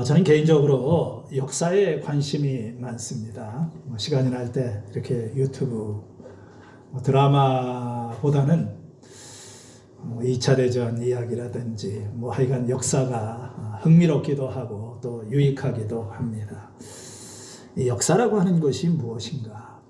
저는 개인적으로 역사에 관심이 많습니다. 시간이 날 때 이렇게 유튜브 드라마보다는 2차 대전 이야기라든지 하여간 역사가 흥미롭기도 하고 또 유익하기도 합니다. 이 역사라고 하는 것이 무엇인가?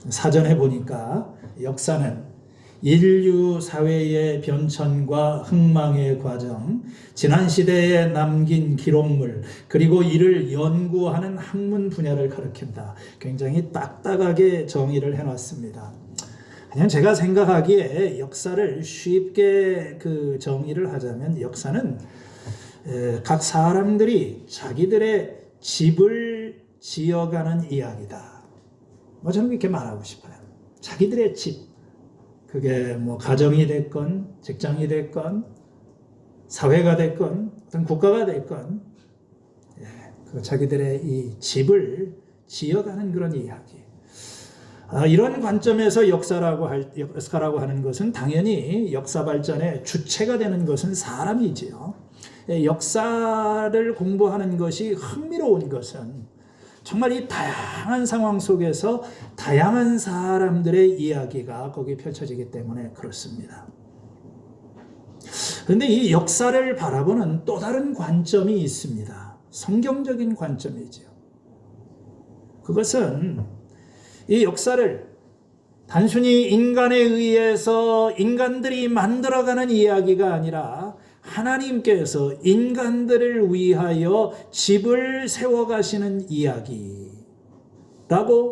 사전에 보니까 역사는 인류 사회의 변천과 흥망의 과정, 지난 시대에 남긴 기록물, 그리고 이를 연구하는 학문 분야를 가리킨다. 굉장히 딱딱하게 정의를 해놨습니다. 그냥 제가 생각하기에 역사를 쉽게 정의를 하자면 역사는 각 사람들이 자기들의 집을 지어가는 이야기다. 저는 그렇게 말하고 싶어요. 자기들의 집. 그게 가정이 됐건 직장이 됐건 사회가 됐건 어떤 국가가 됐건 자기들의 이 집을 지어가는 그런 이야기. 이런 관점에서 역사라고 하는 것은 당연히 역사 발전의 주체가 되는 것은 사람이지요. 역사를 공부하는 것이 흥미로운 것은 정말 이 다양한 상황 속에서 다양한 사람들의 이야기가 거기 펼쳐지기 때문에 그렇습니다. 그런데 이 역사를 바라보는 또 다른 관점이 있습니다. 성경적인 관점이죠. 그것은 이 역사를 단순히 인간에 의해서 인간들이 만들어가는 이야기가 아니라 하나님께서 인간들을 위하여 집을 세워가시는 이야기라고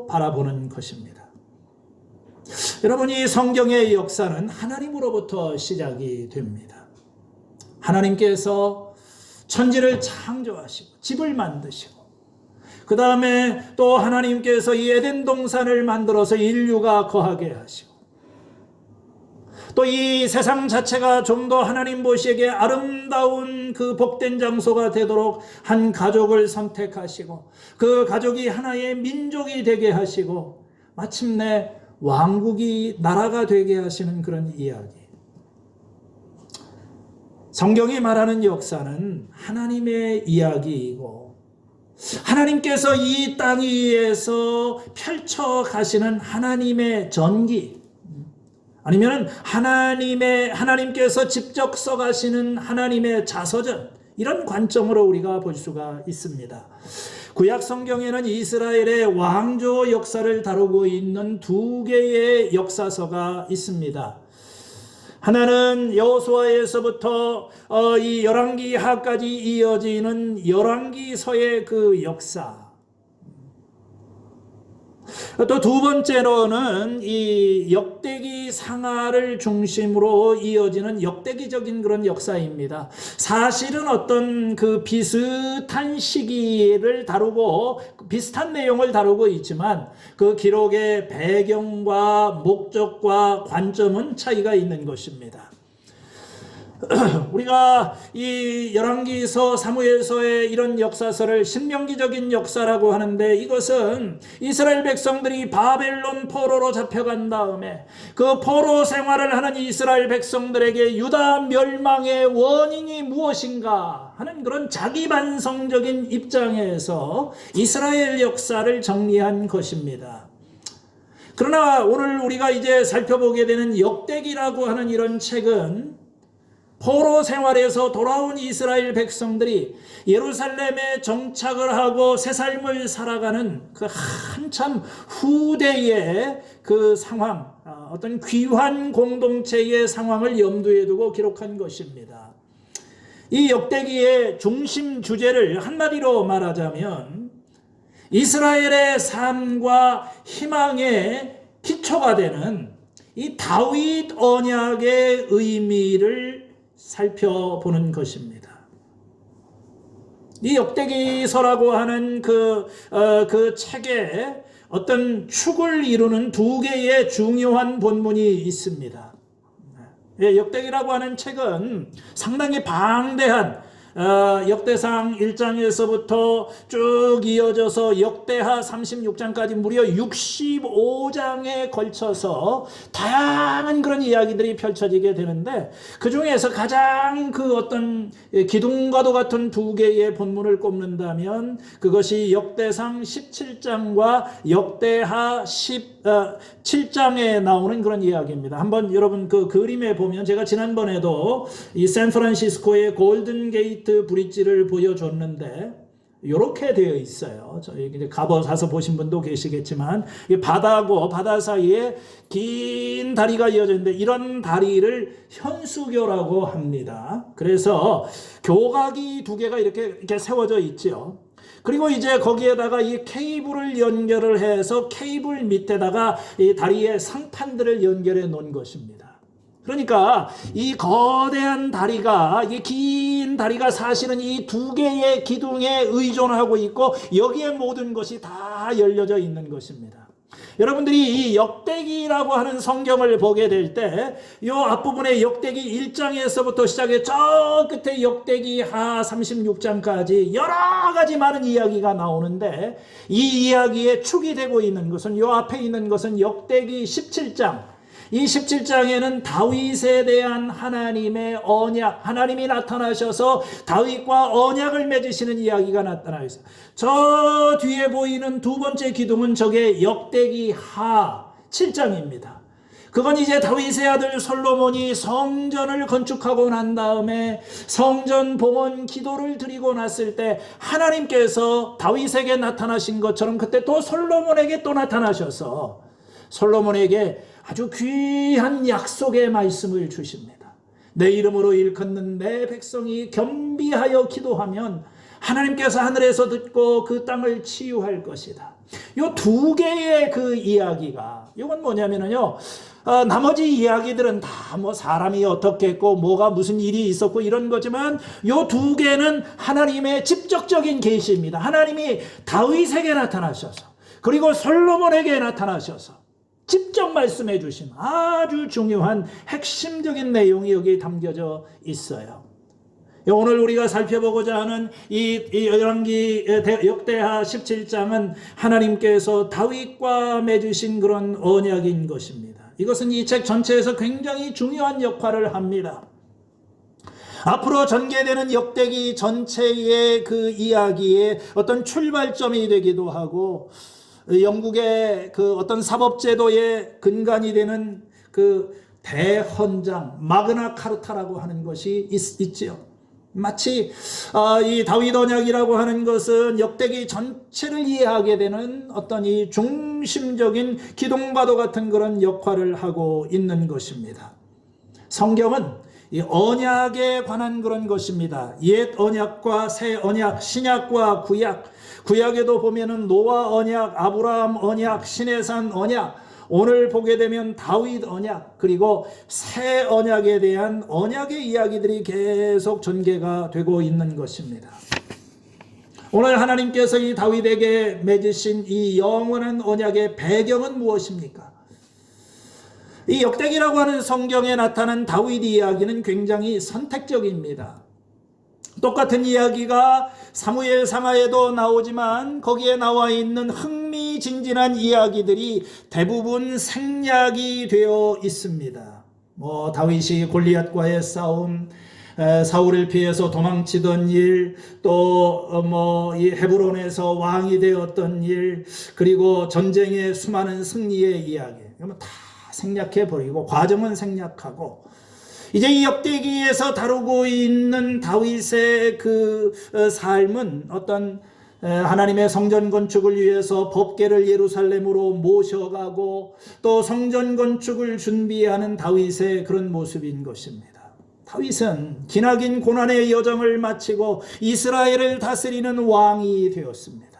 바라보는 것입니다. 여러분, 이 성경의 역사는 하나님으로부터 시작이 됩니다. 하나님께서 천지를 창조하시고 집을 만드시고 그 다음에 또 하나님께서 이 에덴 동산을 만들어서 인류가 거하게 하시고 또 이 세상 자체가 좀 더 하나님 보시기에 아름다운 그 복된 장소가 되도록 한 가족을 선택하시고 그 가족이 하나의 민족이 되게 하시고 마침내 왕국이 나라가 되게 하시는 그런 이야기. 성경이 말하는 역사는 하나님의 이야기이고 하나님께서 이 땅 위에서 펼쳐 가시는 하나님의 전기, 아니면 하나님께서 직접 써가시는 하나님의 자서전, 이런 관점으로 우리가 볼 수가 있습니다. 구약 성경에는 이스라엘의 왕조 역사를 다루고 있는 두 개의 역사서가 있습니다. 하나는 여호수아에서부터 이 열왕기하까지 이어지는 열왕기서의 그 역사. 또 두 번째로는 이 역대기 상하를 중심으로 이어지는 역대기적인 그런 역사입니다. 사실은 어떤 그 비슷한 시기를 다루고 비슷한 내용을 다루고 있지만 그 기록의 배경과 목적과 관점은 차이가 있는 것입니다. 우리가 이 열왕기서, 사무엘서의 이런 역사서를 신명기적인 역사라고 하는데, 이것은 이스라엘 백성들이 바벨론 포로로 잡혀간 다음에 그 포로 생활을 하는 이스라엘 백성들에게 유다 멸망의 원인이 무엇인가 하는 그런 자기 반성적인 입장에서 이스라엘 역사를 정리한 것입니다. 그러나 오늘 우리가 이제 살펴보게 되는 역대기라고 하는 이런 책은 포로 생활에서 돌아온 이스라엘 백성들이 예루살렘에 정착을 하고 새 삶을 살아가는 그 한참 후대의 그 상황, 어떤 귀환 공동체의 상황을 염두에 두고 기록한 것입니다. 이 역대기의 중심 주제를 한마디로 말하자면 이스라엘의 삶과 희망의 기초가 되는 이 다윗 언약의 의미를 살펴보는 것입니다. 이 역대기서라고 하는 그 책에 어떤 축을 이루는 두 개의 중요한 본문이 있습니다. 역대기라고 하는 책은 상당히 방대한 역대상 1장에서부터 쭉 이어져서 역대하 36장까지 무려 65장에 걸쳐서 다양한 그런 이야기들이 펼쳐지게 되는데, 그 중에서 가장 그 어떤 기둥과도 같은 두 개의 본문을 꼽는다면 그것이 역대상 17장과 역대하 17장에 나오는 그런 이야기입니다. 한번 여러분 그 그림에 보면, 제가 지난번에도 이 샌프란시스코의 골든 게이트 브릿지를 보여줬는데 이렇게 되어 있어요. 저희 이제 가서 보신 분도 계시겠지만, 이 바다하고 바다 사이에 긴 다리가 이어져 있는데 이런 다리를 현수교라고 합니다. 그래서 교각이 두 개가 이렇게 세워져 있죠. 그리고 이제 거기에다가 이 케이블을 연결을 해서 케이블 밑에다가 이 다리의 상판들을 연결해 놓은 것입니다. 그러니까 이 거대한 다리가, 이 긴 다리가 사실은 이 두 개의 기둥에 의존하고 있고 여기에 모든 것이 다 열려져 있는 것입니다. 여러분들이 이 역대기라고 하는 성경을 보게 될 때 이 앞부분에 역대기 1장에서부터 시작해 저 끝에 역대기 하 36장까지 여러 가지 많은 이야기가 나오는데, 이 이야기에 축이 되고 있는 것은, 이 앞에 있는 것은 역대기 17장. 이 17장에는 다윗에 대한 하나님의 언약, 하나님이 나타나셔서 다윗과 언약을 맺으시는 이야기가 나타나 있어요. 저 뒤에 보이는 두 번째 기둥은 저게 역대기 하 7장입니다. 그건 이제 다윗의 아들 솔로몬이 성전을 건축하고 난 다음에 성전 봉헌 기도를 드리고 났을 때 하나님께서 다윗에게 나타나신 것처럼 그때 또 솔로몬에게 또 나타나셔서 솔로몬에게 아주 귀한 약속의 말씀을 주십니다. 내 이름으로 일컫는 내 백성이 겸비하여 기도하면 하나님께서 하늘에서 듣고 그 땅을 치유할 것이다. 요 두 개의 그 이야기가, 이건 뭐냐면요, 나머지 이야기들은 다 뭐 사람이 어떻게 했고 뭐가 무슨 일이 있었고 이런 거지만, 요 두 개는 하나님의 직접적인 계시입니다. 하나님이 다윗에게 나타나셔서 그리고 솔로몬에게 나타나셔서 직접 말씀해 주신 아주 중요한 핵심적인 내용이 여기 담겨져 있어요. 오늘 우리가 살펴보고자 하는 이 열왕기 역대하 17장은 하나님께서 다윗과 맺으신 그런 언약인 것입니다. 이것은 이 책 전체에서 굉장히 중요한 역할을 합니다. 앞으로 전개되는 역대기 전체의 그 이야기의 어떤 출발점이 되기도 하고, 영국의 그 어떤 사법제도의 근간이 되는 그 대헌장, 마그나 카르타라고 하는 것이 있지요. 마치 이 다윗 언약이라고 하는 것은 역대기 전체를 이해하게 되는 어떤 이 중심적인 기둥과도 같은 그런 역할을 하고 있는 것입니다. 성경은 이 언약에 관한 그런 것입니다. 옛 언약과 새 언약, 신약과 구약. 구약에도 보면은 노아 언약, 아브라함 언약, 시내산 언약, 오늘 보게 되면 다윗 언약, 그리고 새 언약에 대한 언약의 이야기들이 계속 전개가 되고 있는 것입니다. 오늘 하나님께서 이 다윗에게 맺으신 이 영원한 언약의 배경은 무엇입니까? 이 역대기라고 하는 성경에 나타난 다윗 이야기는 굉장히 선택적입니다. 똑같은 이야기가 사무엘 상하에도 나오지만 거기에 나와 있는 흥미진진한 이야기들이 대부분 생략이 되어 있습니다. 다윗이 골리앗과의 싸움, 사울을 피해서 도망치던 일, 또 이 헤브론에서 왕이 되었던 일, 그리고 전쟁의 수많은 승리의 이야기, 이러면 다 생략해 버리고 과정은 생략하고, 이제 이 역대기에서 다루고 있는 다윗의 그 삶은 어떤 하나님의 성전 건축을 위해서 법궤를 예루살렘으로 모셔가고 또 성전 건축을 준비하는 다윗의 그런 모습인 것입니다. 다윗은 기나긴 고난의 여정을 마치고 이스라엘을 다스리는 왕이 되었습니다.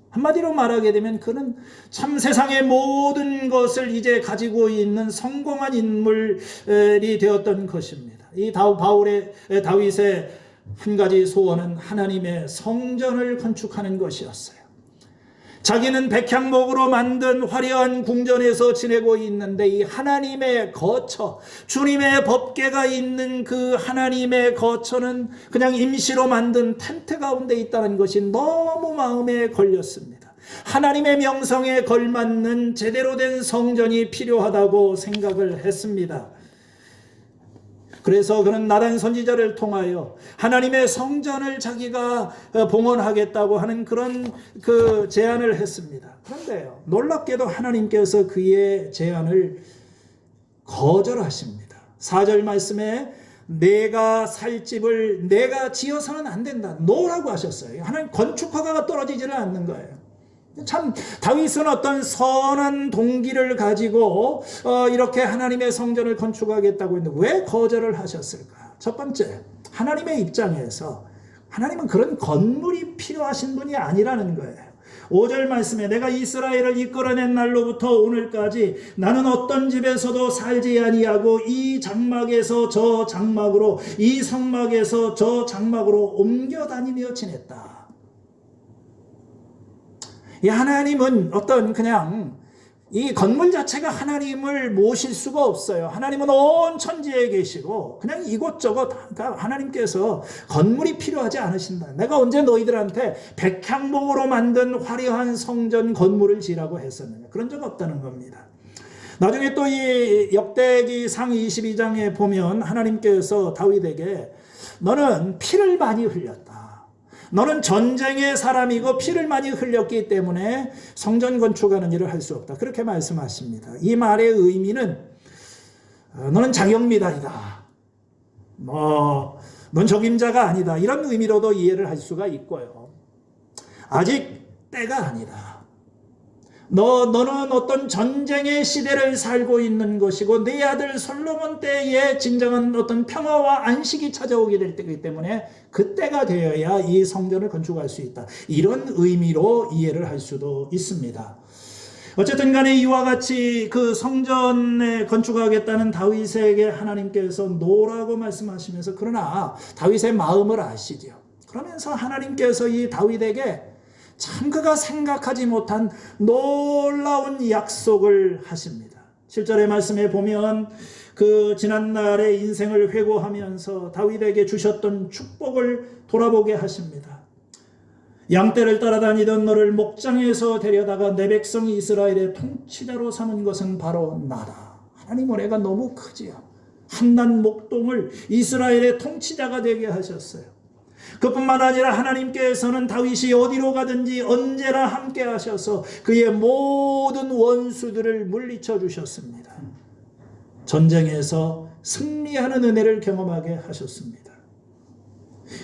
한마디로 말하게 되면 그는 참 세상의 모든 것을 이제 가지고 있는 성공한 인물이 되었던 것입니다. 이 다윗의 한 가지 소원은 하나님의 성전을 건축하는 것이었어요. 자기는 백향목으로 만든 화려한 궁전에서 지내고 있는데 이 하나님의 거처, 주님의 법궤가 있는 그 하나님의 거처는 그냥 임시로 만든 텐트 가운데 있다는 것이 너무 마음에 걸렸습니다. 하나님의 명성에 걸맞는 제대로 된 성전이 필요하다고 생각을 했습니다. 그래서 그는 나단 선지자를 통하여 하나님의 성전을 자기가 봉헌하겠다고 하는 그런 그 제안을 했습니다. 그런데요, 놀랍게도 하나님께서 그의 제안을 거절하십니다. 4절 말씀에 내가 살 집을 내가 지어서는 안 된다. 노라고 하셨어요. 하나님 건축허가가 떨어지지는 않는 거예요. 참 다윗은 어떤 선한 동기를 가지고 이렇게 하나님의 성전을 건축하겠다고 했는데 왜 거절을 하셨을까? 첫 번째, 하나님의 입장에서 하나님은 그런 건물이 필요하신 분이 아니라는 거예요. 5절 말씀에 내가 이스라엘을 이끌어낸 날로부터 오늘까지 나는 어떤 집에서도 살지 아니하고 이 장막에서 저 장막으로 이 성막에서 저 장막으로 옮겨 다니며 지냈다. 이 하나님은 어떤 그냥 이 건물 자체가 하나님을 모실 수가 없어요. 하나님은 온 천지에 계시고 그냥 이곳저곳 다 하나님께서 건물이 필요하지 않으신다. 내가 언제 너희들한테 백향목으로 만든 화려한 성전 건물을 지으라고 했었느냐. 그런 적 없다는 겁니다. 나중에 또 이 역대기 상 22장에 보면 하나님께서 다윗에게 너는 피를 많이 흘렸다. 너는 전쟁의 사람이고 피를 많이 흘렸기 때문에 성전 건축하는 일을 할 수 없다. 그렇게 말씀하십니다. 이 말의 의미는 너는 장영미달이다. 넌 적임자가 아니다. 이런 의미로도 이해를 할 수가 있고요. 아직 때가 아니다. 너는 어떤 전쟁의 시대를 살고 있는 것이고 네 아들 솔로몬 때에 진정한 어떤 평화와 안식이 찾아오게 될 때이기 때문에 그때가 되어야 이 성전을 건축할 수 있다. 이런 의미로 이해를 할 수도 있습니다. 어쨌든 간에 이와 같이 그 성전에 건축하겠다는 다윗에게 하나님께서 노라고 말씀하시면서 그러나 다윗의 마음을 아시죠. 그러면서 하나님께서 이 다윗에게 참 그가 생각하지 못한 놀라운 약속을 하십니다. 7절의 말씀에 보면 그 지난날의 인생을 회고하면서 다윗에게 주셨던 축복을 돌아보게 하십니다. 양떼를 따라다니던 너를 목장에서 데려다가 내 백성 이스라엘의 통치자로 삼은 것은 바로 나다. 하나님 은혜가 너무 크지요. 한낱 목동을 이스라엘의 통치자가 되게 하셨어요. 그뿐만 아니라 하나님께서는 다윗이 어디로 가든지 언제나 함께 하셔서 그의 모든 원수들을 물리쳐 주셨습니다. 전쟁에서 승리하는 은혜를 경험하게 하셨습니다.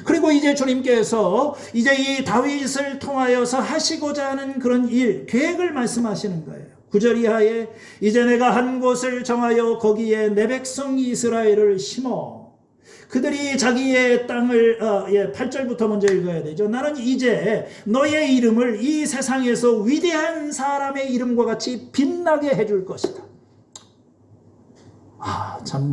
그리고 이제 주님께서 이제 이 다윗을 통하여서 하시고자 하는 그런 일, 계획을 말씀하시는 거예요. 9절 이하에 이제 내가 한 곳을 정하여 거기에 내 백성 이스라엘을 심어 그들이 자기의 땅을 8절부터 먼저 읽어야 되죠. 나는 이제 너의 이름을 이 세상에서 위대한 사람의 이름과 같이 빛나게 해줄 것이다. 참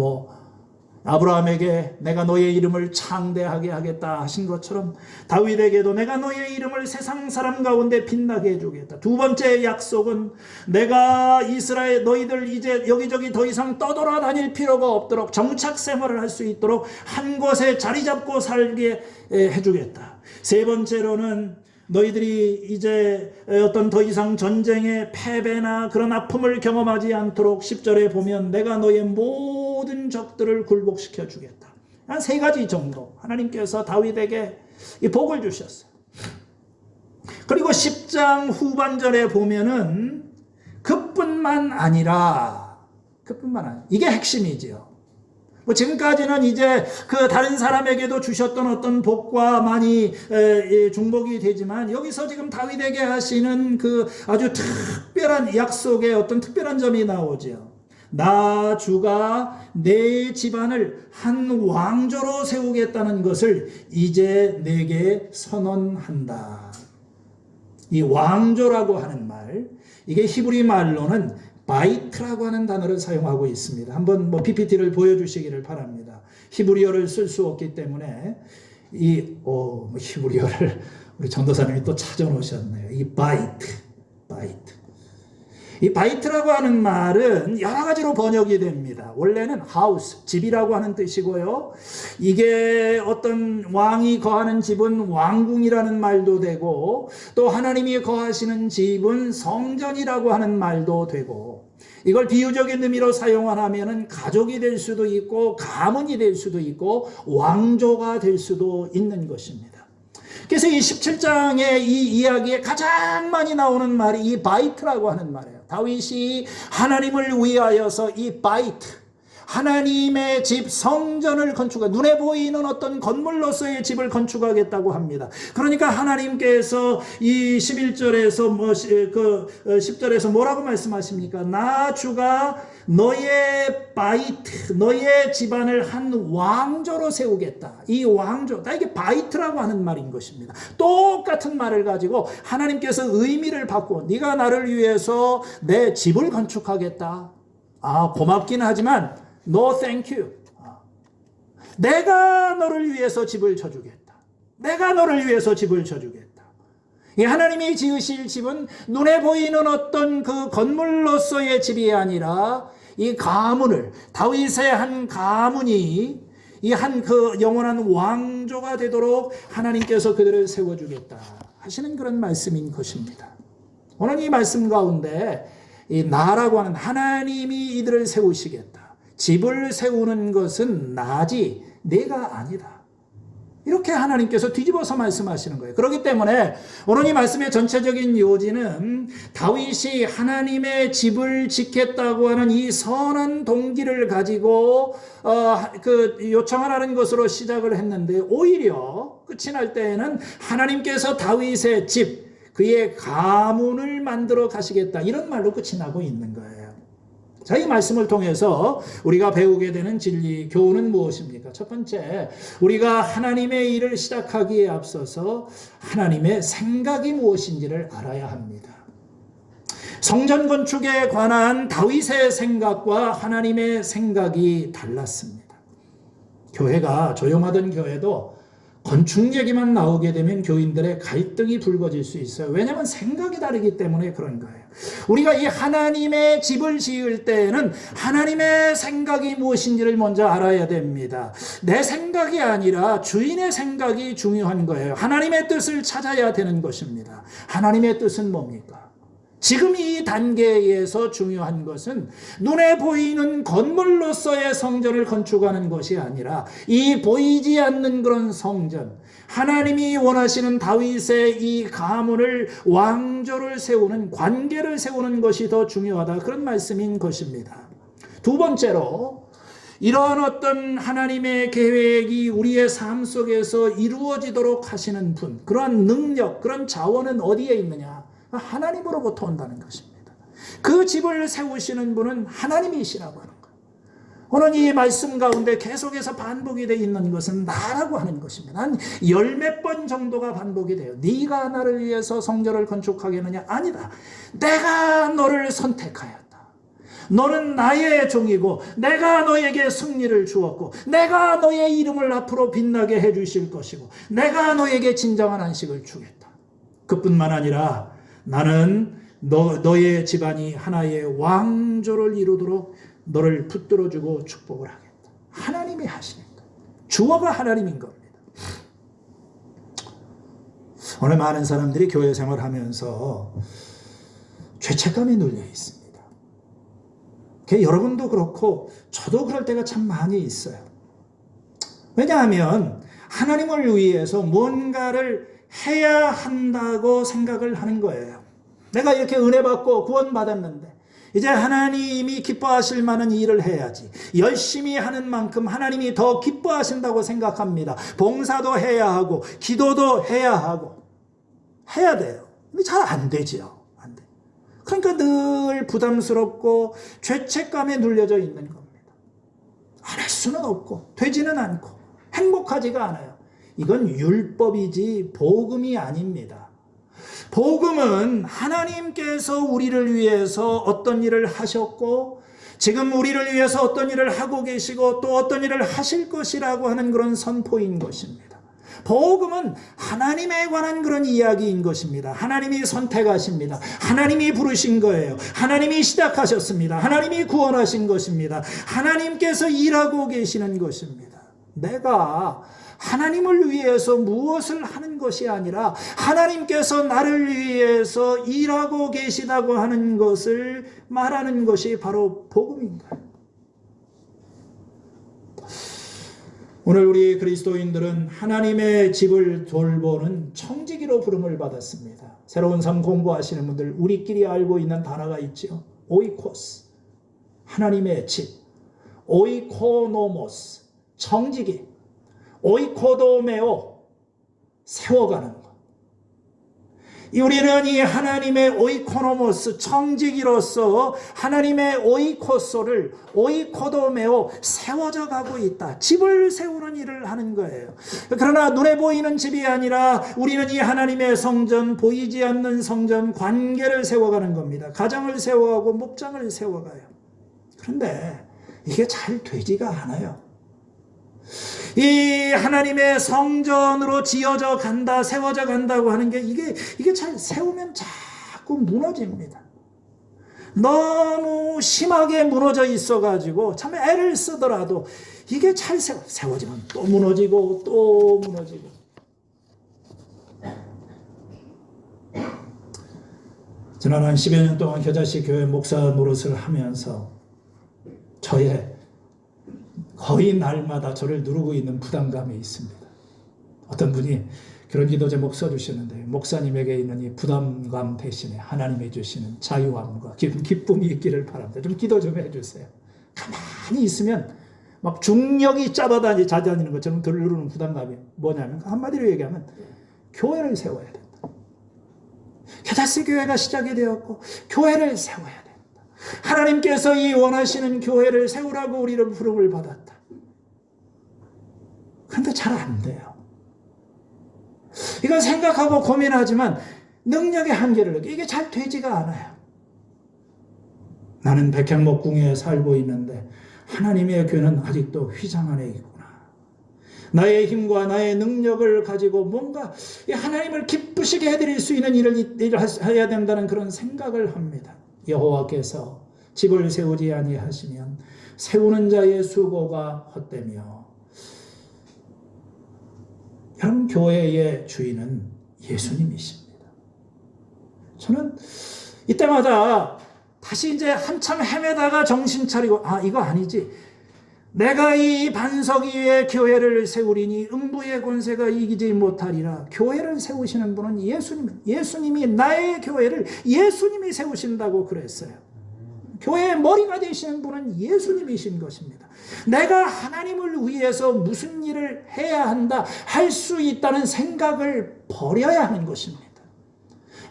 아브라함에게 내가 너의 이름을 창대하게 하겠다 하신 것처럼 다윗에게도 내가 너의 이름을 세상 사람 가운데 빛나게 해주겠다. 두 번째 약속은 내가 이스라엘 너희들 이제 여기저기 더 이상 떠돌아다닐 필요가 없도록 정착 생활을 할 수 있도록 한 곳에 자리 잡고 살게 해주겠다. 세 번째로는 너희들이 이제 어떤 더 이상 전쟁의 패배나 그런 아픔을 경험하지 않도록 10절에 보면 내가 너의 모든 적들을 굴복시켜 주겠다. 한 세 가지 정도 하나님께서 다윗에게 이 복을 주셨어요. 그리고 10장 후반절에 보면은 그뿐만 아니라 이게 핵심이지요. 지금까지는 이제 그 다른 사람에게도 주셨던 어떤 복과 많이 중복이 되지만 여기서 지금 다윗에게 하시는 그 아주 특별한 약속의 어떤 특별한 점이 나오죠. 나 주가 내 집안을 한 왕조로 세우겠다는 것을 이제 내게 선언한다. 이 왕조라고 하는 말, 이게 히브리 말로는 바이트라고 하는 단어를 사용하고 있습니다. 한번 PPT를 보여주시기를 바랍니다. 히브리어를 쓸 수 없기 때문에 히브리어를 우리 전도사님이 또 찾아놓으셨네요. 이 바이트. 바이트. 이 바이트라고 하는 말은 여러 가지로 번역이 됩니다. 원래는 하우스, 집이라고 하는 뜻이고요. 이게 어떤 왕이 거하는 집은 왕궁이라는 말도 되고, 또 하나님이 거하시는 집은 성전이라고 하는 말도 되고, 이걸 비유적인 의미로 사용하면은 가족이 될 수도 있고, 가문이 될 수도 있고, 왕조가 될 수도 있는 것입니다. 그래서 이 17장의 이 이야기에 가장 많이 나오는 말이 이 바이트라고 하는 말이에요. 다윗이 하나님을 위하여서 이 바이트, 하나님의 집 성전을 건축하, 눈에 보이는 어떤 건물로서의 집을 건축하겠다고 합니다. 그러니까 하나님께서 이 11절에서 10절에서 뭐라고 말씀하십니까? 나 주가 너의 바이트, 너의 집안을 한 왕조로 세우겠다. 이 왕조, 이게 바이트라고 하는 말인 것입니다. 똑같은 말을 가지고 하나님께서 의미를 바꾸어 네가 나를 위해서 내 집을 건축하겠다. 고맙긴 하지만 No thank you. 내가 너를 위해서 집을 쳐주겠다. 내가 너를 위해서 집을 쳐주겠다. 이 하나님이 지으실 집은 눈에 보이는 어떤 그 건물로서의 집이 아니라 이 가문을, 다윗의 한 가문이 이 한 그 영원한 왕조가 되도록 하나님께서 그들을 세워주겠다 하시는 그런 말씀인 것입니다. 오늘 이 말씀 가운데 이 나라고 하는 하나님이 이들을 세우시겠다. 집을 세우는 것은 나지 내가 아니다. 이렇게 하나님께서 뒤집어서 말씀하시는 거예요. 그렇기 때문에 오늘 이 말씀의 전체적인 요지는 다윗이 하나님의 집을 짓겠다고 하는 이 선한 동기를 가지고 요청하라는 것으로 시작을 했는데, 오히려 끝이 날 때에는 하나님께서 다윗의 집, 그의 가문을 만들어 가시겠다, 이런 말로 끝이 나고 있는 거예요. 자, 이 말씀을 통해서 우리가 배우게 되는 진리, 교훈은 무엇입니까? 첫 번째, 우리가 하나님의 일을 시작하기에 앞서서 하나님의 생각이 무엇인지를 알아야 합니다. 성전 건축에 관한 다윗의 생각과 하나님의 생각이 달랐습니다. 교회가, 조용하던 교회도 건축 얘기만 나오게 되면 교인들의 갈등이 불거질 수 있어요. 왜냐하면 생각이 다르기 때문에 그런 거예요. 우리가 이 하나님의 집을 지을 때에는 하나님의 생각이 무엇인지를 먼저 알아야 됩니다. 내 생각이 아니라 주인의 생각이 중요한 거예요. 하나님의 뜻을 찾아야 되는 것입니다. 하나님의 뜻은 뭡니까? 지금 이 단계에서 중요한 것은 눈에 보이는 건물로서의 성전을 건축하는 것이 아니라 이 보이지 않는 그런 성전, 하나님이 원하시는 다윗의 이 가문을, 왕조를 세우는, 관계를 세우는 것이 더 중요하다, 그런 말씀인 것입니다. 두 번째로, 이러한 어떤 하나님의 계획이 우리의 삶 속에서 이루어지도록 하시는 분, 그러한 능력, 그런 자원은 어디에 있느냐? 하나님으로부터 온다는 것입니다. 그 집을 세우시는 분은 하나님이시라고 하는 거예요. 오늘 이 말씀 가운데 계속해서 반복이 되어 있는 것은 나라고 하는 것입니다. 한 열 몇 번 정도가 반복이 돼요. 네가 나를 위해서 성전을 건축하겠느냐? 아니다. 내가 너를 선택하였다. 너는 나의 종이고 내가 너에게 승리를 주었고 내가 너의 이름을 앞으로 빛나게 해주실 것이고 내가 너에게 진정한 안식을 주겠다. 그뿐만 아니라 나는 너의 집안이 하나의 왕조를 이루도록 너를 붙들어주고 축복을 하겠다. 하나님이 하시는 거예요. 주어가 하나님인 겁니다. 오늘 많은 사람들이 교회 생활하면서 죄책감에 눌려 있습니다. 여러분도 그렇고 저도 그럴 때가 참 많이 있어요. 왜냐하면 하나님을 위해서 뭔가를 해야 한다고 생각을 하는 거예요. 내가 이렇게 은혜 받고 구원 받았는데 이제 하나님이 기뻐하실 만한 일을 해야지. 열심히 하는 만큼 하나님이 더 기뻐하신다고 생각합니다. 봉사도 해야 하고 기도도 해야 하고 해야 돼요. 근데 잘 안 되지요. 안 돼. 그러니까 늘 부담스럽고 죄책감에 눌려져 있는 겁니다. 안 할 수는 없고 되지는 않고 행복하지가 않아요. 이건 율법이지 복음이 아닙니다. 복음은 하나님께서 우리를 위해서 어떤 일을 하셨고 지금 우리를 위해서 어떤 일을 하고 계시고 또 어떤 일을 하실 것이라고 하는 그런 선포인 것입니다. 복음은 하나님에 관한 그런 이야기인 것입니다. 하나님이 선택하십니다. 하나님이 부르신 거예요. 하나님이 시작하셨습니다. 하나님이 구원하신 것입니다. 하나님께서 일하고 계시는 것입니다. 내가 하나님을 위해서 무엇을 하는 것이 아니라 하나님께서 나를 위해서 일하고 계시다고 하는 것을 말하는 것이 바로 복음인가요? 오늘 우리 그리스도인들은 하나님의 집을 돌보는 청지기로 부름을 받았습니다. 새로운 삶 공부하시는 분들 우리끼리 알고 있는 단어가 있죠. 오이코스, 하나님의 집, 오이코노모스, 청지기, 오이코도메오, 세워가는 것. 우리는 이 하나님의 오이코노모스, 청지기로서 하나님의 오이코소를 오이코도메오, 세워져 가고 있다. 집을 세우는 일을 하는 거예요. 그러나 눈에 보이는 집이 아니라 우리는 이 하나님의 성전, 보이지 않는 성전, 관계를 세워가는 겁니다. 가정을 세워가고 목장을 세워가요. 그런데 이게 잘 되지가 않아요. 이 하나님의 성전으로 지어져 간다, 세워져 간다고 하는 게 이게 잘 세우면 자꾸 무너집니다. 너무 심하게 무너져 있어가지고 참 애를 쓰더라도 이게 잘 세워지면 또 무너지고 또 무너지고. 지난 한 10여 년 동안 겨자씨 교회 목사 노릇을 하면서 저의 거의 날마다 저를 누르고 있는 부담감이 있습니다. 어떤 분이 그런 기도 제목 써주셨는데, 목사님에게 있는 이 부담감 대신에 하나님이 주시는 자유함과 기쁨이 있기를 바랍니다. 좀 기도 좀 해주세요. 가만히 있으면 막 중력이 자다니는 것처럼 덜 누르는 부담감이 뭐냐면, 한마디로 얘기하면 교회를 세워야 된다. 겨자씨 교회가 시작이 되었고 교회를 세워야 된다. 하나님께서 이 원하시는 교회를 세우라고 우리를 부름을 받았다. 그런데 잘 안 돼요. 이건 생각하고 고민하지만 능력의 한계를 느껴. 이게 잘 되지가 않아요. 나는 백향목궁에 살고 있는데 하나님의 교회는 아직도 휘장 안에 있구나. 나의 힘과 나의 능력을 가지고 뭔가 하나님을 기쁘시게 해드릴 수 있는 일을 해야 된다는 그런 생각을 합니다. 여호와께서 집을 세우지 아니하시면 세우는 자의 수고가 헛되며. 여러분, 교회의 주인은 예수님이십니다. 저는 이때마다 다시 이제 한참 헤매다가 정신 차리고, 이거 아니지. 내가 이 반석 위에 교회를 세우리니 음부의 권세가 이기지 못하리라. 교회를 세우시는 분은 예수님이 나의 교회를 예수님이 세우신다고 그랬어요. 교회의 머리가 되시는 분은 예수님이신 것입니다. 내가 하나님을 위해서 무슨 일을 해야 한다, 할 수 있다는 생각을 버려야 하는 것입니다.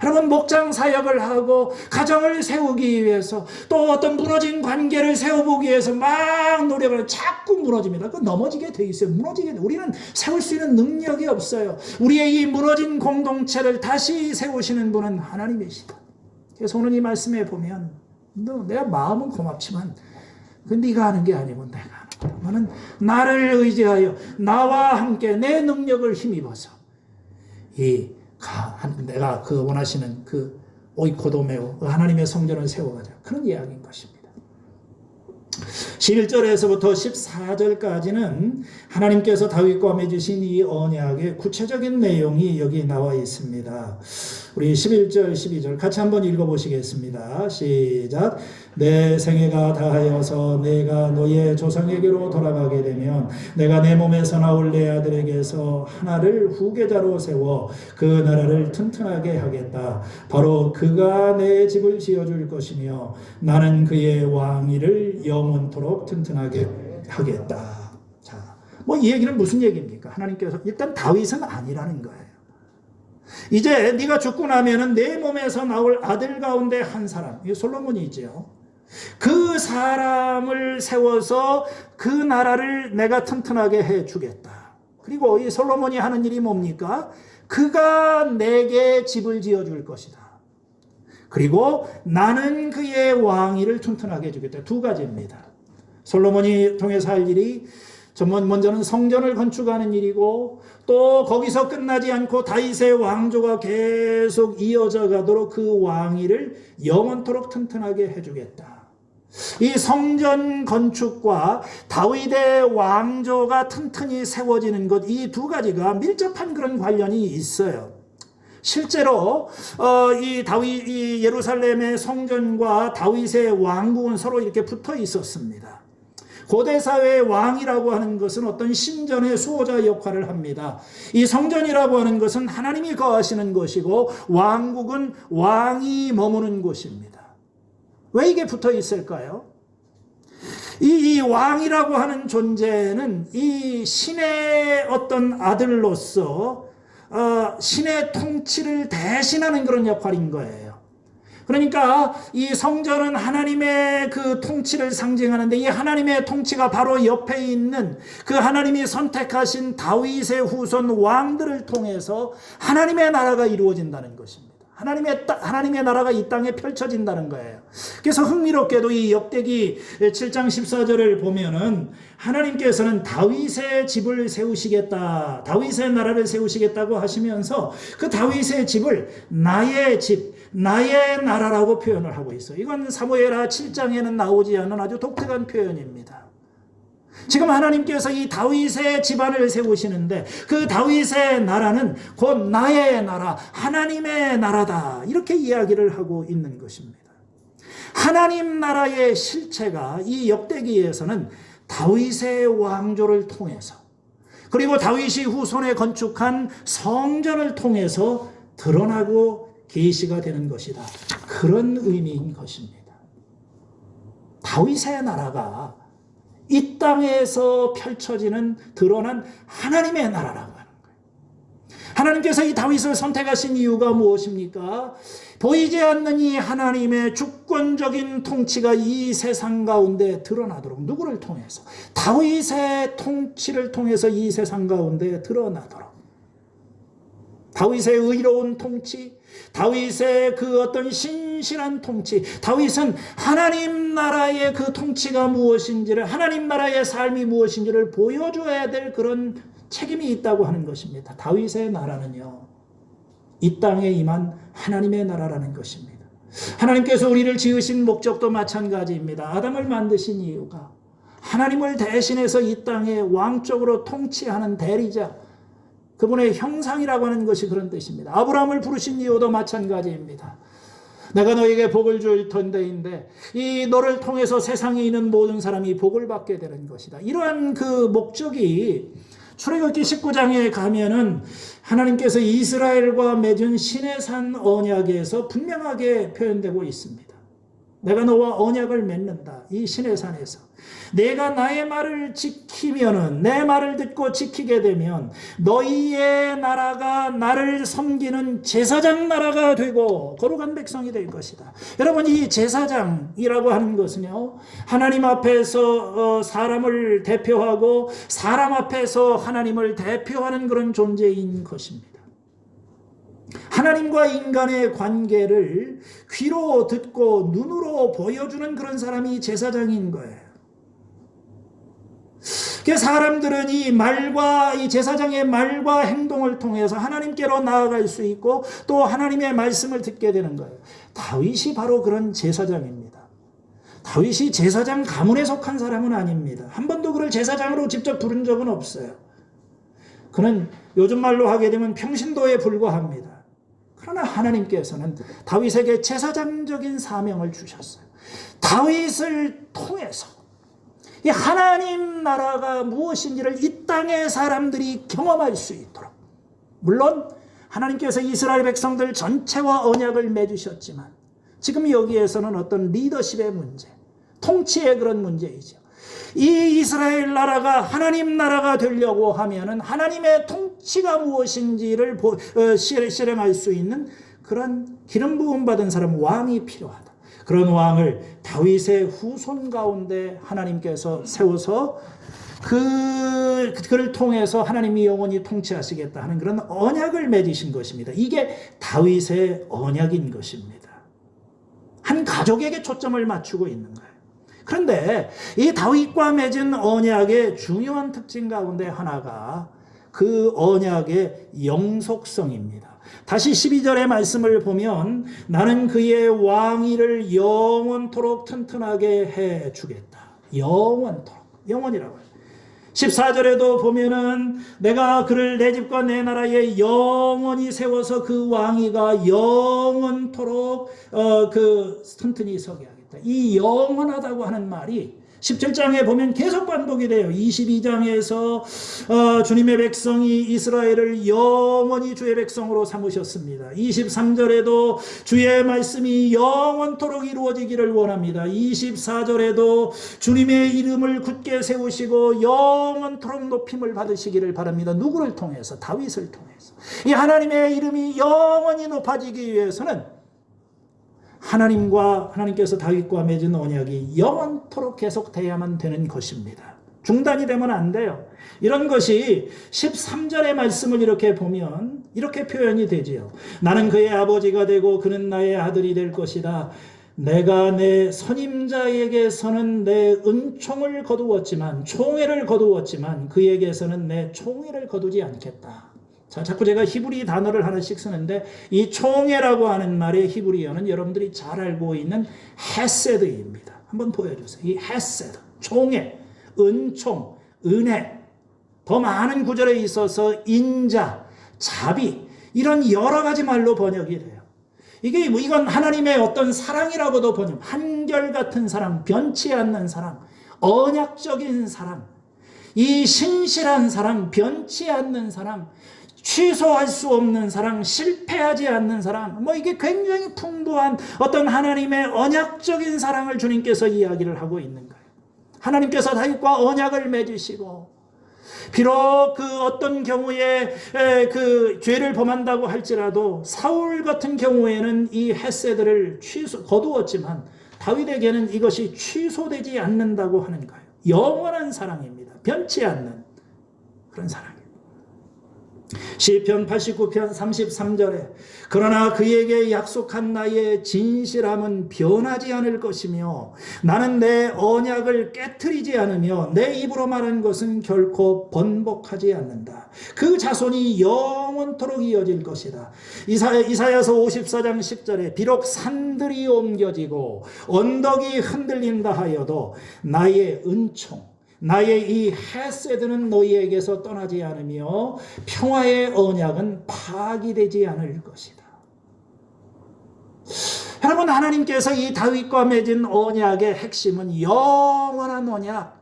여러분, 목장 사역을 하고 가정을 세우기 위해서, 또 어떤 무너진 관계를 세워보기 위해서 막 노력을 자꾸 무너집니다. 그 넘어지게 돼 있어요. 우리는 세울 수 있는 능력이 없어요. 우리의 이 무너진 공동체를 다시 세우시는 분은 하나님이시다. 그래서 오늘 이 말씀에 보면, 내가 마음은 고맙지만 네가 하는 게 아니고 내가 하는 거다. 너는 나를 의지하여 나와 함께 내 능력을 힘입어서 내가 그 원하시는 그 오이코도메오, 하나님의 성전을 세워가자. 그런 이야기인 것입니다. 11절에서부터 14절까지는 하나님께서 다윗과 맺으신 이 언약의 구체적인 내용이 여기 나와 있습니다. 우리 11절, 12절 같이 한번 읽어보시겠습니다. 시작. 내 생애가 다하여서 내가 너의 조상에게로 돌아가게 되면 내가 내 몸에서 나올 내 아들에게서 하나를 후계자로 세워 그 나라를 튼튼하게 하겠다. 바로 그가 내 집을 지어줄 것이며 나는 그의 왕위를 영원토록 튼튼하게 하겠다. 자, 이 얘기는 무슨 얘기입니까? 하나님께서 일단 다윗은 아니라는 거예요. 이제 네가 죽고 나면은 내 몸에서 나올 아들 가운데 한 사람, 이 솔로몬이죠. 그 사람을 세워서 그 나라를 내가 튼튼하게 해주겠다. 그리고 이 솔로몬이 하는 일이 뭡니까? 그가 내게 집을 지어줄 것이다. 그리고 나는 그의 왕위를 튼튼하게 해주겠다. 두 가지입니다. 솔로몬이 통해서 할 일이 먼저는 성전을 건축하는 일이고 또 거기서 끝나지 않고 다윗의 왕조가 계속 이어져 가도록 그 왕위를 영원토록 튼튼하게 해주겠다. 이 성전 건축과 다윗의 왕조가 튼튼히 세워지는 것, 이 두 가지가 밀접한 그런 관련이 있어요. 실제로 이 예루살렘의 성전과 다윗의 왕궁은 서로 이렇게 붙어 있었습니다. 고대 사회의 왕이라고 하는 것은 어떤 신전의 수호자 역할을 합니다. 이 성전이라고 하는 것은 하나님이 거하시는 곳이고 왕국은 왕이 머무는 곳입니다. 왜 이게 붙어 있을까요? 이 왕이라고 하는 존재는 이 신의 어떤 아들로서 신의 통치를 대신하는 그런 역할인 거예요. 그러니까 이 성전은 하나님의 그 통치를 상징하는데 이 하나님의 통치가 바로 옆에 있는 그 하나님이 선택하신 다윗의 후손 왕들을 통해서 하나님의 나라가 이루어진다는 것입니다. 하나님의 나라가 이 땅에 펼쳐진다는 거예요. 그래서 흥미롭게도 이 역대기 7장 14절을 보면은 하나님께서는 다윗의 집을 세우시겠다, 다윗의 나라를 세우시겠다고 하시면서 그 다윗의 집을 나의 집, 나의 나라라고 표현을 하고 있어요. 이건 사무엘하 7장에는 나오지 않는 아주 독특한 표현입니다. 지금 하나님께서 이 다윗의 집안을 세우시는데 그 다윗의 나라는 곧 나의 나라, 하나님의 나라다, 이렇게 이야기를 하고 있는 것입니다. 하나님 나라의 실체가 이 역대기에서는 다윗의 왕조를 통해서 그리고 다윗이 후손에 건축한 성전을 통해서 드러나고 계시가 되는 것이다. 그런 의미인 것입니다. 다윗의 나라가 이 땅에서 펼쳐지는 드러난 하나님의 나라라고 하는 거예요. 하나님께서 이 다윗을 선택하신 이유가 무엇입니까? 보이지 않는 이 하나님의 주권적인 통치가 이 세상 가운데 드러나도록, 누구를 통해서? 다윗의 통치를 통해서 이 세상 가운데 드러나도록. 다윗의 의로운 통치, 다윗의 그 어떤 신실한 통치, 다윗은 하나님 나라의 그 통치가 무엇인지를, 하나님 나라의 삶이 무엇인지를 보여줘야 될 그런 책임이 있다고 하는 것입니다. 다윗의 나라는요, 이 땅에 임한 하나님의 나라라는 것입니다. 하나님께서 우리를 지으신 목적도 마찬가지입니다. 아담을 만드신 이유가 하나님을 대신해서 이 땅에 왕적으로 통치하는 대리자, 그분의 형상이라고 하는 것이 그런 뜻입니다. 아브라함을 부르신 이유도 마찬가지입니다. 내가 너에게 복을 줄 텐데인데 이 너를 통해서 세상에 있는 모든 사람이 복을 받게 되는 것이다. 이러한 그 목적이 출애굽기 19장에 가면은 하나님께서 이스라엘과 맺은 시내산 언약에서 분명하게 표현되고 있습니다. 내가 너와 언약을 맺는다. 이 시내산에서 내가 나의 말을 지키면은, 내 말을 듣고 지키게 되면 너희의 나라가 나를 섬기는 제사장 나라가 되고 거룩한 백성이 될 것이다. 여러분, 이 제사장이라고 하는 것은요, 하나님 앞에서 사람을 대표하고 사람 앞에서 하나님을 대표하는 그런 존재인 것입니다. 하나님과 인간의 관계를 귀로 듣고 눈으로 보여주는 그런 사람이 제사장인 거예요. 사람들은 이 제사장의 말과 행동을 통해서 하나님께로 나아갈 수 있고 또 하나님의 말씀을 듣게 되는 거예요. 다윗이 바로 그런 제사장입니다. 다윗이 제사장 가문에 속한 사람은 아닙니다. 한 번도 그를 제사장으로 직접 부른 적은 없어요. 그는 요즘 말로 하게 되면 평신도에 불과합니다. 그러나 하나님께서는 다윗에게 제사장적인 사명을 주셨어요. 다윗을 통해서 이 하나님 나라가 무엇인지를 이 땅의 사람들이 경험할 수 있도록, 물론 하나님께서 이스라엘 백성들 전체와 언약을 맺으셨지만 지금 여기에서는 어떤 리더십의 문제, 통치의 그런 문제이죠. 이 이스라엘 나라가 하나님 나라가 되려고 하면은 하나님의 통치가 무엇인지를 실행할 수 있는 그런 기름 부음 받은 사람, 왕이 필요하다. 그런 왕을 다윗의 후손 가운데 하나님께서 세워서 그를 통해서 하나님이 영원히 통치하시겠다 하는 그런 언약을 맺으신 것입니다. 이게 다윗의 언약인 것입니다. 한 가족에게 초점을 맞추고 있는 거예요. 그런데 이 다윗과 맺은 언약의 중요한 특징 가운데 하나가 그 언약의 영속성입니다. 다시 12절의 말씀을 보면 나는 그의 왕위를 영원토록 튼튼하게 해 주겠다. 영원토록. 영원이라고 해요. 14절에도 보면은 내가 그를 내 집과 내 나라에 영원히 세워서 그 왕위가 영원토록 튼튼히 서게 하겠다. 이 영원하다고 하는 말이 17장에 보면 계속 반복이 돼요. 22장에서 주님의 백성이 이스라엘을 영원히 주의 백성으로 삼으셨습니다. 23절에도 주의 말씀이 영원토록 이루어지기를 원합니다. 24절에도 주님의 이름을 굳게 세우시고 영원토록 높임을 받으시기를 바랍니다. 누구를 통해서? 다윗을 통해서. 이 하나님의 이름이 영원히 높아지기 위해서는 하나님께서 다윗과 맺은 언약이 영원토록 계속돼야만 되는 것입니다. 중단이 되면 안 돼요. 이런 것이 13절의 말씀을 이렇게 보면 이렇게 표현이 되지요. 나는 그의 아버지가 되고 그는 나의 아들이 될 것이다. 내가 내 선임자에게서는 내 은총을 거두었지만 총애를 거두었지만 그에게서는 내 총애를 거두지 않겠다. 자, 자꾸 제가 히브리 단어를 하나씩 쓰는데 이 총애라고 하는 말의 히브리어는 여러분들이 잘 알고 있는 헤세드입니다. 한번 보여주세요. 이 헤세드, 총애, 은총, 은혜, 더 많은 구절에 있어서 인자, 자비 이런 여러 가지 말로 번역이 돼요. 이건 하나님의 어떤 사랑이라고도 번역, 한결같은 사랑, 변치 않는 사랑, 언약적인 사랑, 이 신실한 사랑, 변치 않는 사랑, 취소할 수 없는 사랑, 실패하지 않는 사랑, 이게 굉장히 풍부한 어떤 하나님의 언약적인 사랑을 주님께서 이야기를 하고 있는 거예요. 하나님께서 다윗과 언약을 맺으시고, 비록 그 어떤 경우에 그 죄를 범한다고 할지라도 사울 같은 경우에는 이 헤세드를 거두었지만 다윗에게는 이것이 취소되지 않는다고 하는 거예요. 영원한 사랑입니다. 변치 않는 그런 사랑. 시편 89편 33절에 그러나 그에게 약속한 나의 진실함은 변하지 않을 것이며 나는 내 언약을 깨트리지 않으며 내 입으로 말한 것은 결코 번복하지 않는다. 그 자손이 영원토록 이어질 것이다. 이사야서 54장 10절에 비록 산들이 옮겨지고 언덕이 흔들린다 하여도 나의 은총 나의 이 헤세드는 너희에게서 떠나지 않으며 평화의 언약은 파기되지 않을 것이다. 여러분, 하나님께서 이 다윗과 맺은 언약의 핵심은 영원한 언약,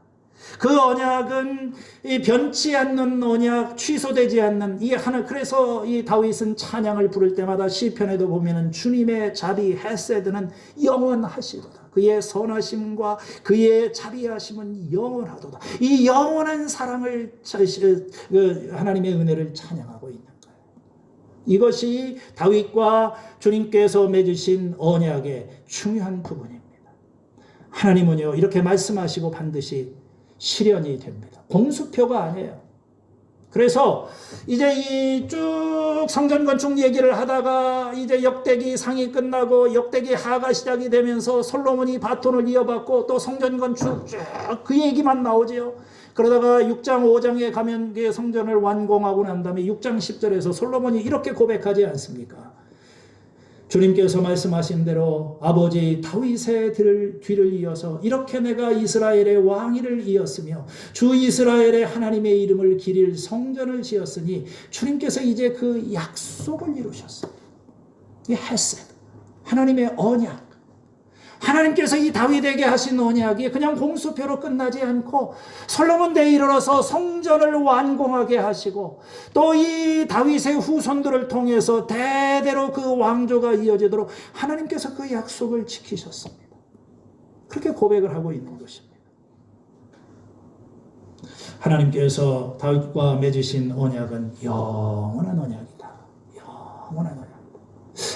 그 언약은 이 변치 않는 언약, 취소되지 않는 이 하나. 그래서 이 다윗은 찬양을 부를 때마다 시편에도 보면은 주님의 자비 헤세드는 영원하시도다. 그의 선하심과 그의 자비하심은 영원하도다. 이 영원한 사랑을 하나님의 은혜를 찬양하고 있는 거예요. 이것이 다윗과 주님께서 맺으신 언약의 중요한 부분입니다. 하나님은요, 이렇게 말씀하시고 반드시 실현이 됩니다. 공수표가 아니에요. 그래서 이제 이 쭉 성전 건축 얘기를 하다가 이제 역대기 상이 끝나고 역대기 하가 시작이 되면서 솔로몬이 바톤을 이어받고 또 성전 건축 쭉 그 얘기만 나오지요. 그러다가 6장 5장에 가면 성전을 완공하고 난 다음에 6장 10절에서 솔로몬이 이렇게 고백하지 않습니까? 주님께서 말씀하신 대로 아버지 다윗의 뒤를 이어서 이렇게 내가 이스라엘의 왕위를 이었으며 주 이스라엘의 하나님의 이름을 기릴 성전을 지었으니 주님께서 이제 그 약속을 이루셨어요. 이 헤세드, 하나님의 언약. 하나님께서 이 다윗에게 하신 언약이 그냥 공수표로 끝나지 않고 솔로몬 때에 이르러서 성전을 완공하게 하시고 또 이 다윗의 후손들을 통해서 대대로 그 왕조가 이어지도록 하나님께서 그 약속을 지키셨습니다. 그렇게 고백을 하고 있는 것입니다. 하나님께서 다윗과 맺으신 언약은 영원한 언약이다. 영원한 언약.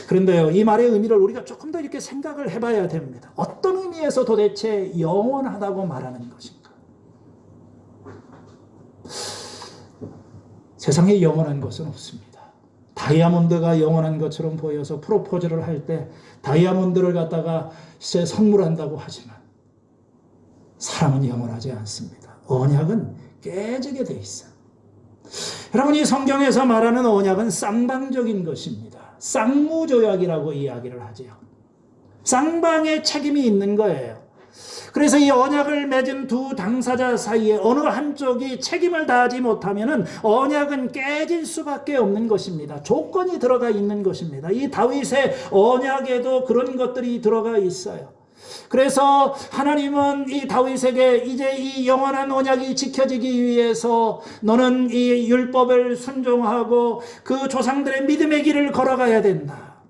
그런데요, 이 말의 의미를 우리가 조금 더 이렇게 생각을 해봐야 됩니다. 어떤 의미에서 도대체 영원하다고 말하는 것인가? 세상에 영원한 것은 없습니다. 다이아몬드가 영원한 것처럼 보여서 프로포즈를 할 때 다이아몬드를 갖다가 선물한다고 하지만 사랑은 영원하지 않습니다. 언약은 깨지게 돼 있어요. 여러분, 이 성경에서 말하는 언약은 쌍방적인 것입니다. 쌍무조약이라고 이야기를 하죠. 쌍방의 책임이 있는 거예요. 그래서 이 언약을 맺은 두 당사자 사이에 어느 한쪽이 책임을 다하지 못하면 언약은 깨질 수밖에 없는 것입니다. 조건이 들어가 있는 것입니다. 이 다윗의 언약에도 그런 것들이 들어가 있어요. 그래서 하나님은 이 다윗에게 이제 이 영원한 언약이 지켜지기 위해서 너는 이 율법을 순종하고 그 조상들의 믿음의 길을 걸어가야 된다.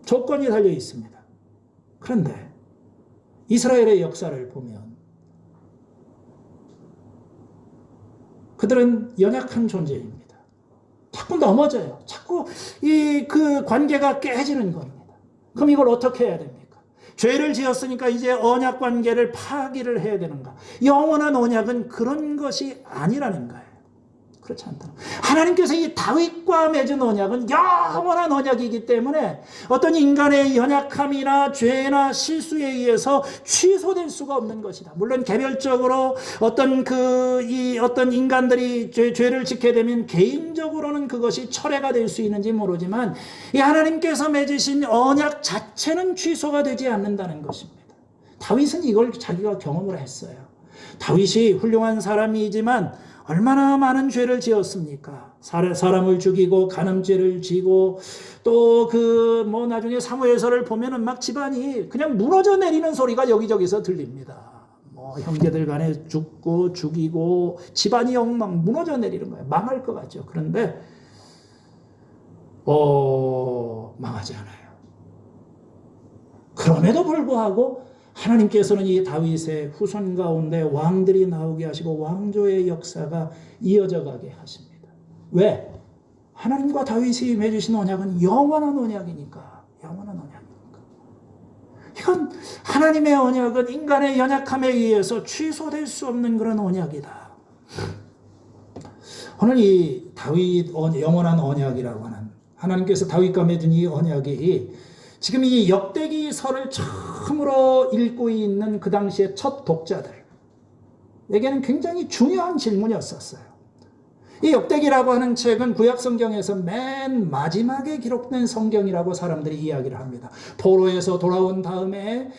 조건이 달려 있습니다. 그런데 이스라엘의 역사를 보면 그들은 연약한 존재입니다. 자꾸 넘어져요. 자꾸 그 관계가 깨지는 겁니다. 그럼 이걸 어떻게 해야 됩니까? 죄를 지었으니까 이제 언약 관계를 파기를 해야 되는가? 영원한 언약은 그런 것이 아니라는 거예요. 그렇지 않다. 하나님께서 이 다윗과 맺은 언약은 영원한 언약이기 때문에 어떤 인간의 연약함이나 죄나 실수에 의해서 취소될 수가 없는 것이다. 물론 개별적으로 어떤 어떤 인간들이 죄를 짓게 되면 개인적으로는 그것이 철회가 될 수 있는지 모르지만 이 하나님께서 맺으신 언약 자체는 취소가 되지 않는다는 것입니다. 다윗은 이걸 자기가 경험을 했어요. 다윗이 훌륭한 사람이지만 얼마나 많은 죄를 지었습니까? 사람을 죽이고 간음죄를 지고 또 나중에 사무엘서를 보면은 막 집안이 그냥 무너져 내리는 소리가 여기저기서 들립니다. 형제들 간에 죽고 죽이고 집안이 엉망 무너져 내리는 거예요. 망할 것 같죠. 그런데 망하지 않아요. 그럼에도 불구하고 하나님께서는 이 다윗의 후손 가운데 왕들이 나오게 하시고 왕조의 역사가 이어져 가게 하십니다. 왜? 하나님과 다윗이 맺으신 언약은 영원한 언약이니까. 영원한 언약이니까. 이건 하나님의 언약은 인간의 연약함에 의해서 취소될 수 없는 그런 언약이다. 오늘 이 다윗 영원한 언약이라고 하는 하나님께서 다윗과 맺은 이 언약이 지금 이 역대기서를 처음으로 읽고 있는 그 당시의 첫 독자들에게는 굉장히 중요한 질문이었었어요. 이 역대기라고 하는 책은 구약성경에서 맨 마지막에 기록된 성경이라고 사람들이 이야기를 합니다. 포로에서 돌아온 다음에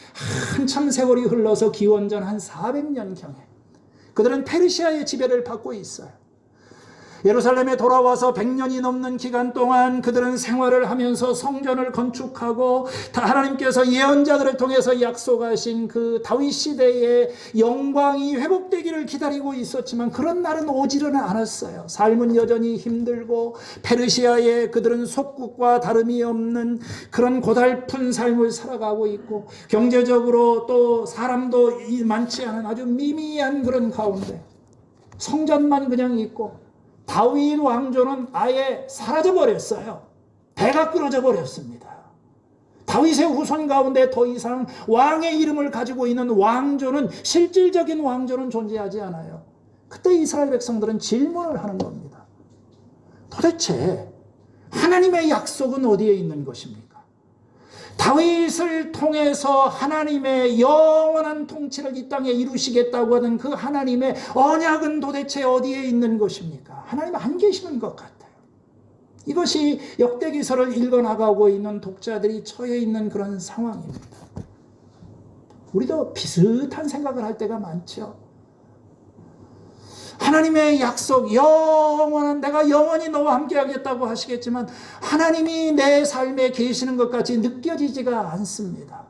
한참 세월이 흘러서 기원전 한 400년경에 그들은 페르시아의 지배를 받고 있어요. 예루살렘에 돌아와서 100년이 넘는 기간 동안 그들은 생활을 하면서 성전을 건축하고 하나님께서 예언자들을 통해서 약속하신 그 다윗 시대의 영광이 회복되기를 기다리고 있었지만 그런 날은 오지는 않았어요. 삶은 여전히 힘들고 페르시아의 그들은 속국과 다름이 없는 그런 고달픈 삶을 살아가고 있고 경제적으로 또 사람도 많지 않은 아주 미미한 그런 가운데 성전만 그냥 있고 다윗 왕조는 아예 사라져버렸어요. 배가 끊어져 버렸습니다. 다윗의 후손 가운데 더 이상 왕의 이름을 가지고 있는 왕조는 실질적인 왕조는 존재하지 않아요. 그때 이스라엘 백성들은 질문을 하는 겁니다. 도대체 하나님의 약속은 어디에 있는 것입니까? 다윗을 통해서 하나님의 영원한 통치를 이 땅에 이루시겠다고 하는 그 하나님의 언약은 도대체 어디에 있는 것입니까? 하나님 안 계시는 것 같아요. 이것이 역대기서를 읽어나가고 있는 독자들이 처해 있는 그런 상황입니다. 우리도 비슷한 생각을 할 때가 많죠. 하나님의 약속, 영원한 내가 영원히 너와 함께 하겠다고 하시겠지만 하나님이 내 삶에 계시는 것 같이 느껴지지가 않습니다.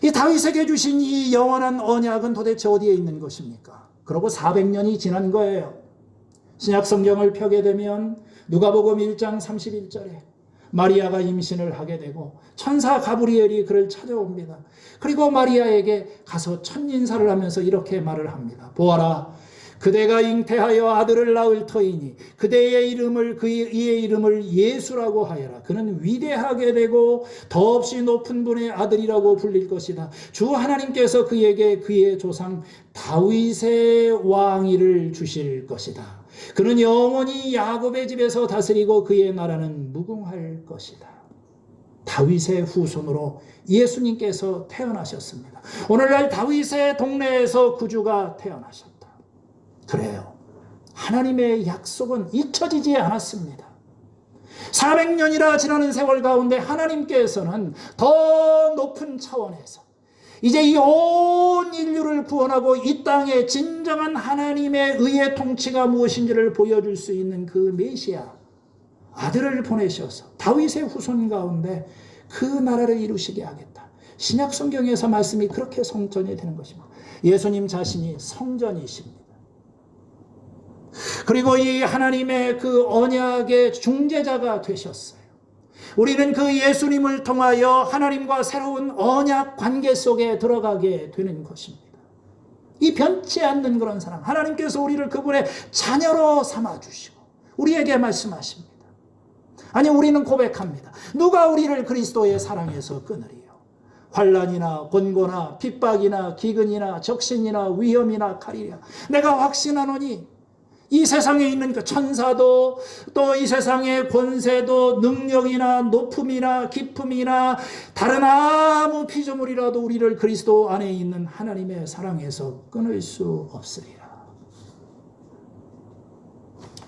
이 다윗에게 주신 이 영원한 언약은 도대체 어디에 있는 것입니까? 그러고 400년이 지난 거예요. 신약 성경을 펴게 되면 누가복음 1장 31절에 마리아가 임신을 하게 되고 천사 가브리엘이 그를 찾아옵니다. 그리고 마리아에게 가서 첫인사를 하면서 이렇게 말을 합니다. 보아라, 그대가 잉태하여 아들을 낳을 터이니 그대의 이름을 이의 이름을 예수라고 하여라. 그는 위대하게 되고 더없이 높은 분의 아들이라고 불릴 것이다. 주 하나님께서 그에게 그의 조상 다윗의 왕위를 주실 것이다. 그는 영원히 야곱의 집에서 다스리고 그의 나라는 무궁할 것이다. 다윗의 후손으로 예수님께서 태어나셨습니다. 오늘날 다윗의 동네에서 구주가 태어나셨다. 그래요. 하나님의 약속은 잊혀지지 않았습니다. 400년이나 지나는 세월 가운데 하나님께서는 더 높은 차원에서 이제 이 온 인류를 구원하고 이 땅에 진정한 하나님의 의의 통치가 무엇인지를 보여줄 수 있는 그 메시아 아들을 보내셔서 다윗의 후손 가운데 그 나라를 이루시게 하겠다. 신약 성경에서 말씀이 그렇게 성전이 되는 것입니다. 예수님 자신이 성전이십니다. 그리고 이 하나님의 그 언약의 중재자가 되셨어요. 우리는 그 예수님을 통하여 하나님과 새로운 언약 관계 속에 들어가게 되는 것입니다. 이 변치 않는 그런 사랑, 하나님께서 우리를 그분의 자녀로 삼아주시고 우리에게 말씀하십니다. 아니, 우리는 고백합니다. 누가 우리를 그리스도의 사랑에서 끊으리요? 환난이나 곤고나 핍박이나 기근이나 적신이나 위험이나 칼이랴. 내가 확신하노니 이 세상에 있는 그 천사도 또 이 세상의 권세도 능력이나 높음이나 기쁨이나 다른 아무 피조물이라도 우리를 그리스도 안에 있는 하나님의 사랑에서 끊을 수 없으리라.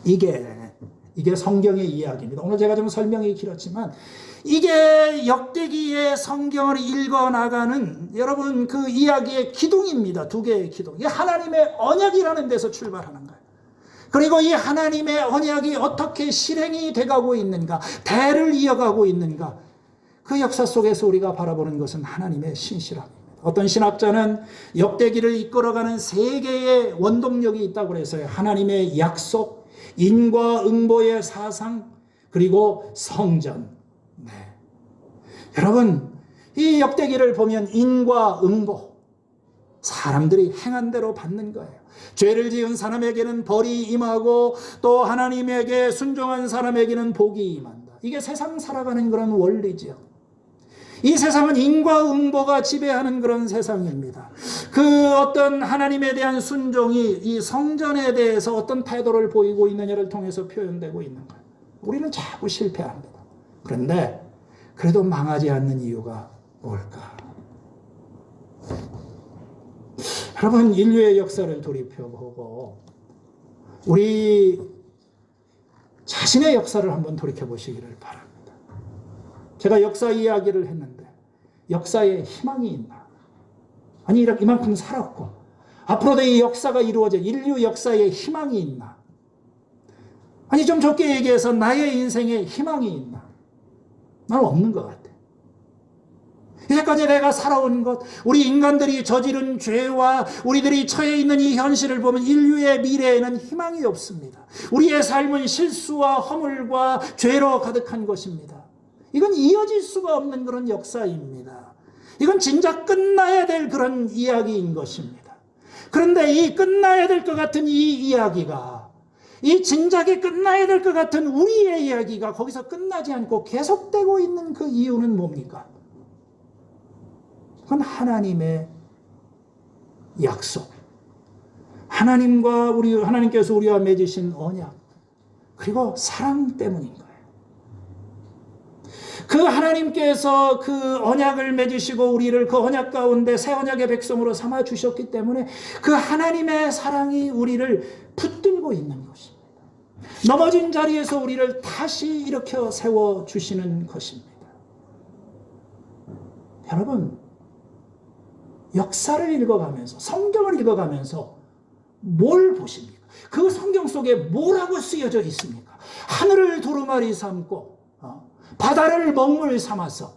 이게 성경의 이야기입니다. 오늘 제가 좀 설명이 길었지만 이게 역대기의 성경을 읽어나가는 여러분 그 이야기의 기둥입니다. 두 개의 기둥. 이게 하나님의 언약이라는 데서 출발하는 거예요. 그리고 이 하나님의 언약이 어떻게 실행이 돼가고 있는가, 대를 이어가고 있는가, 그 역사 속에서 우리가 바라보는 것은 하나님의 신실함입니다. 어떤 신학자는 역대기를 이끌어가는 세 개의 원동력이 있다고 그랬어요. 하나님의 약속, 인과응보의 사상, 그리고 성전. 네. 여러분, 이 역대기를 보면 인과응보, 사람들이 행한 대로 받는 거예요. 죄를 지은 사람에게는 벌이 임하고 또 하나님에게 순종한 사람에게는 복이 임한다. 이게 세상 살아가는 그런 원리죠. 이 세상은 인과응보가 지배하는 그런 세상입니다. 그 어떤 하나님에 대한 순종이 이 성전에 대해서 어떤 태도를 보이고 있느냐를 통해서 표현되고 있는 거예요. 우리는 자꾸 실패합니다. 그런데 그래도 망하지 않는 이유가 뭘까? 여러분, 인류의 역사를 돌이켜보고 우리 자신의 역사를 한번 돌이켜보시기를 바랍니다. 제가 역사 이야기를 했는데 역사에 희망이 있나? 아니, 이만큼 살았고 앞으로도 이 역사가 이루어져 인류 역사에 희망이 있나? 아니, 좀 적게 얘기해서 나의 인생에 희망이 있나? 나는 없는 것 같아. 이제까지 내가 살아온 것, 우리 인간들이 저지른 죄와 우리들이 처해 있는 이 현실을 보면 인류의 미래에는 희망이 없습니다. 우리의 삶은 실수와 허물과 죄로 가득한 것입니다. 이건 이어질 수가 없는 그런 역사입니다. 이건 진짜 끝나야 될 그런 이야기인 것입니다. 그런데 이 끝나야 될 것 같은 이 이야기가, 이 진작에 끝나야 될 것 같은 우리의 이야기가 거기서 끝나지 않고 계속되고 있는 그 이유는 뭡니까? 그건 하나님의 약속, 하나님께서 우리와 맺으신 언약, 그리고 사랑 때문인 거예요. 그 하나님께서 그 언약을 맺으시고 우리를 그 언약 가운데 새 언약의 백성으로 삼아 주셨기 때문에 그 하나님의 사랑이 우리를 붙들고 있는 것입니다. 넘어진 자리에서 우리를 다시 일으켜 세워 주시는 것입니다. 여러분, 역사를 읽어가면서, 성경을 읽어가면서 뭘 보십니까? 그 성경 속에 뭐라고 쓰여져 있습니까? 하늘을 두루마리 삼고 바다를 먹물 삼아서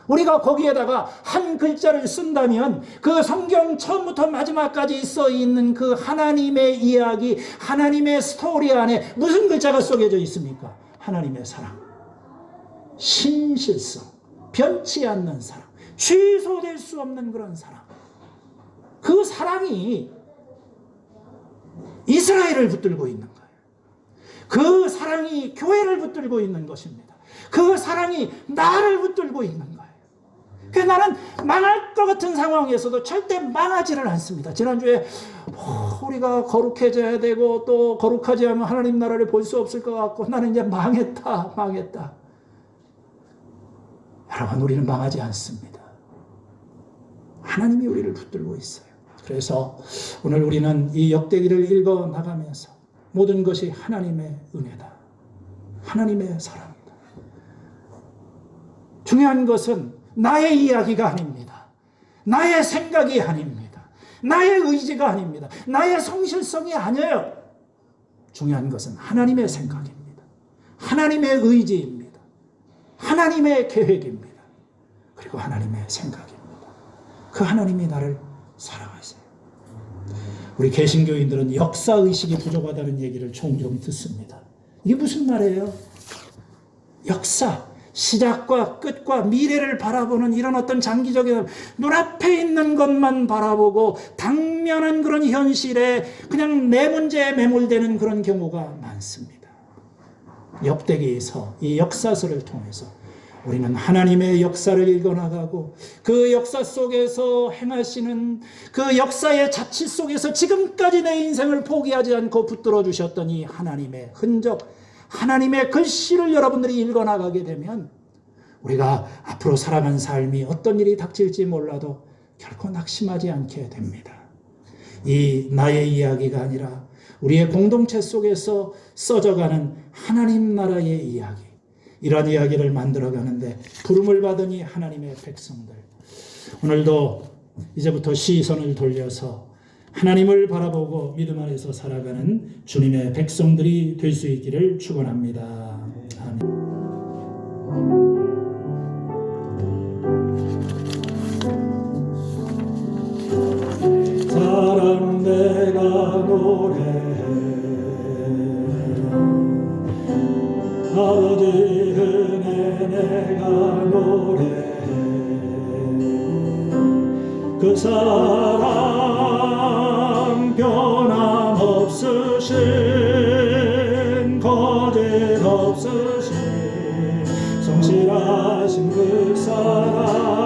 우리가 거기에다가 한 글자를 쓴다면 그 성경 처음부터 마지막까지 써 있는 그 하나님의 이야기, 하나님의 스토리 안에 무슨 글자가 쏘여져 있습니까? 하나님의 사랑, 신실성, 변치 않는 사랑, 취소될 수 없는 그런 사랑. 그 사랑이 이스라엘을 붙들고 있는 거예요. 그 사랑이 교회를 붙들고 있는 것입니다. 그 사랑이 나를 붙들고 있는 거예요. 그래서 나는 망할 것 같은 상황에서도 절대 망하지를 않습니다. 지난주에 우리가 거룩해져야 되고 또 거룩하지 않으면 하나님 나라를 볼 수 없을 것 같고 나는 이제 망했다. 여러분, 우리는 망하지 않습니다. 하나님이 우리를 붙들고 있어요. 그래서 오늘 우리는 이 역대기를 읽어 나가면서 모든 것이 하나님의 은혜다, 하나님의 사랑이다. 중요한 것은 나의 이야기가 아닙니다. 나의 생각이 아닙니다. 나의 의지가 아닙니다. 나의 성실성이 아니에요. 중요한 것은 하나님의 생각입니다. 하나님의 의지입니다. 하나님의 계획입니다. 그리고 하나님의 생각입니다. 그 하나님이 나를 사랑하세요. 우리 개신교인들은 역사의식이 부족하다는 얘기를 종종 듣습니다. 이게 무슨 말이에요? 역사, 시작과 끝과 미래를 바라보는 이런 어떤 장기적인 눈앞에 있는 것만 바라보고 당면한 그런 현실에 그냥 내 문제에 매몰되는 그런 경우가 많습니다. 역대기에서 이 역사서를 통해서 우리는 하나님의 역사를 읽어나가고 그 역사 속에서 행하시는 그 역사의 자치 속에서 지금까지 내 인생을 포기하지 않고 붙들어 주셨던 이 하나님의 흔적, 하나님의 글씨를 여러분들이 읽어나가게 되면 우리가 앞으로 살아간 삶이 어떤 일이 닥칠지 몰라도 결코 낙심하지 않게 됩니다. 이 나의 이야기가 아니라 우리의 공동체 속에서 써져가는 하나님 나라의 이야기, 이런 이야기를 만들어가는데 부름을 받은 이 하나님의 백성들, 오늘도 이제부터 시선을 돌려서 하나님을 바라보고 믿음 안에서 살아가는 주님의 백성들이 될 수 있기를 축원합니다. 아멘. 사랑 내가 노래해 아버지 은혜 내가 노래해 그 사랑 변함없으신 거짓 없으신 성실하신 그 사랑